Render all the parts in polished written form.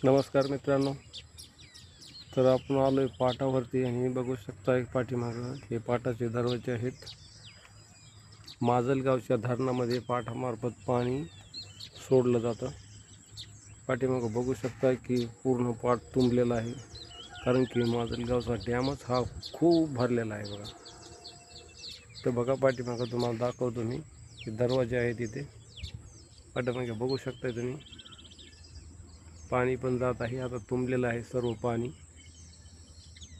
नमस्कार मित्रांनो. तर आपण आलोय पाटावरती आणि बघू शकता एक पाठीमागं हे पाटाचे दरवाजे आहेत. माजलगावच्या धरणामध्ये पाटामार्फत पाणी सोडलं जातं. पाठीमागं बघू शकता की पूर्ण पाट तुंबलेला आहे, कारण की माजलगावचा डॅमच हा खूप भरलेला आहे बघा. तर बघा पाठीमागं तुम्हाला दाखवतो मी, हे दरवाजे आहेत इथे. पाठीमागे बघू शकता तुम्ही, पाणी पण जात आहे. आता तुंबलेलं आहे सर्व पाणी.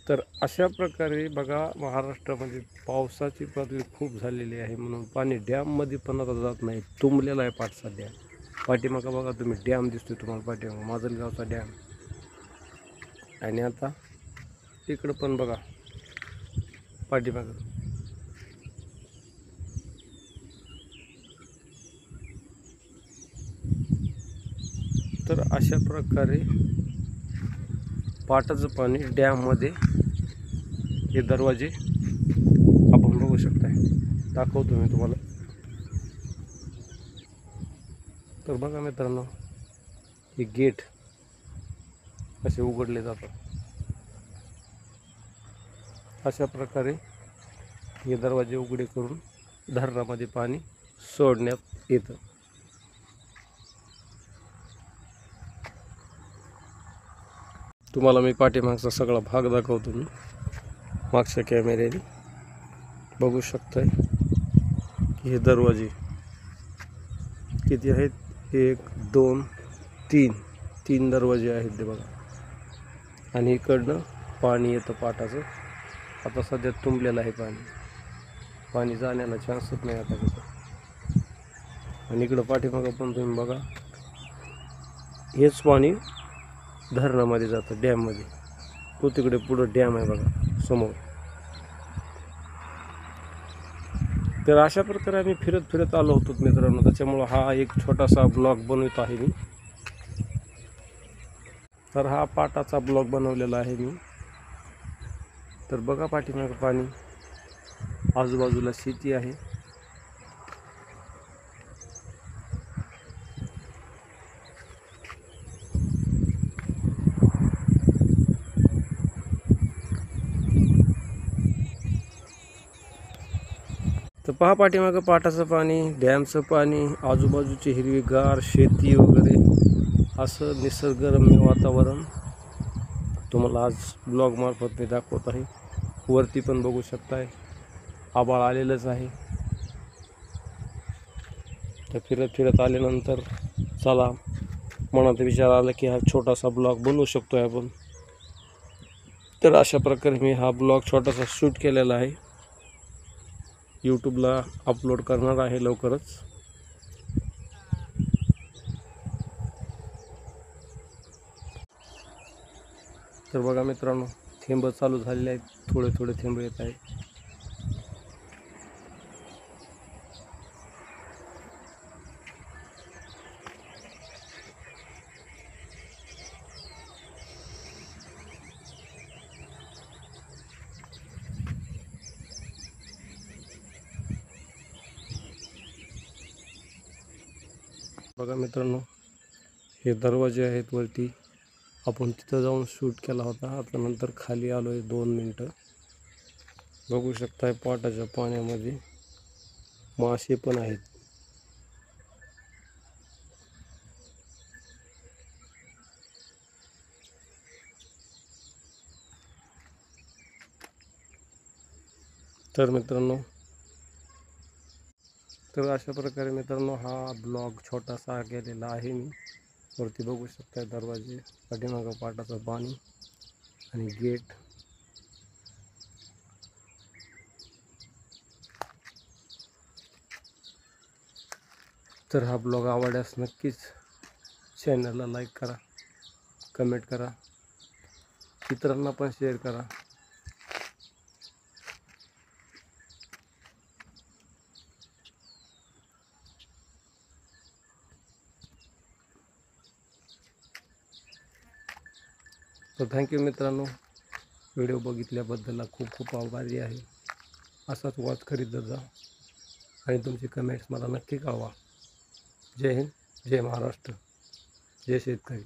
तर अशा प्रकारे बघा, महाराष्ट्रामध्ये पावसाची पातळी खूप झालेली आहे, म्हणून पाणी डॅममध्ये पण आता जात नाही, तुंबलेला आहे पाट सध्या. पाठीमागं बघा तुम्ही, डॅम दिसतोय तुम्हाला पाठीमागं, माजलगावचा डॅम. आणि आता इकडं पण बघा पाठीमागं. तर अशा प्रकारे पाटाचं पाणी डॅममध्ये, हे दरवाजे आपण बघू शकताय, दाखवतो मी तुम्हाला. तर बघा मित्रांनो, हे गेट असे उघडले जातात. अशा प्रकारे हे दरवाजे उघडे करून धरणामध्ये पाणी सोडण्यात येतं. तुम्हाला मी पाठीमागचा सगळा भाग दाखवतो मी मागच्या कॅमेऱ्याने. बघू शकताय की हे दरवाजे किती आहेत, 1 2 3 दरवाजे आहेत ते बघा. आणि इकडनं पाणी येतं पाटाचं. आता सध्या तुंबलेलं आहे पाणी जाण्याला चान्सच नाही आता कुठं. आणि इकडं पाठीमागं पण तुम्ही बघा, हेच पाणी धरणामध्ये जातं, डॅममध्ये. तो तिकडे पुढं डॅम आहे बघा समोर. तर अशा प्रकारे आम्ही फिरत आलो होतो मित्रांनो, त्याच्यामुळं हा एक छोटासा ब्लॉग बनवत आहे मी. तर हा पाटाचा ब्लॉग बनवलेला आहे मी. तर बघा पाठीमागं पाणी, आजूबाजूला शेती आहे. तर पहा पाठीमागं पाटाचं पाणी, डॅमचं पाणी, आजूबाजूची हिरवीगार शेती वगैरे, असं निसर्गरम्य वातावरण तुम्हाला आज ब्लॉगमार्फत मी दाखवत आहे. वरती पण बघू शकताय, आभाळ आलेलंच आहे. तर फिरत आल्यानंतर चला मनात विचार आला की हा छोटासा ब्लॉग बनवू शकतोय आपण. तर अशा प्रकारे मी हा ब्लॉग छोटासा शूट केलेला आहे, यूट्यूबला अपलोड करणार आहे लवकरच. तर बघा मित्रांनो, थेंब चालू झालेले आहेत, थोडे थेंब येत आहेत. बघा मित्रांनो, हे दरवाजे आहेत वरती. आपण तिथं जाऊन शूट केला होता. आता नंतर खाली आलो आहे 2 मिनटं. बघू शकताय पाटाच्या पाण्यामध्ये मासे पण आहेत. तर मित्रांनो, तर अशा प्रकारे मित्रांनो हा ब्लॉग छोटासा केलेला आहे मी. वरती बघू शकताय दरवाजे, पाठीमागं पाटाचं पाणी आणि गेट. तर हा ब्लॉग आवडल्यास नक्कीच चॅनलला लाईक करा, कमेंट करा, इतरांना पण शेअर करा. तर थँक्यू मित्रांनो, व्हिडिओ बघितल्याबद्दल खूप आभारी आहे. असाच वॉच करीत जा आणि तुमचे कमेंट्स मला नक्की कळवा. जय हिंद, जय महाराष्ट्र, जय शेतकरी.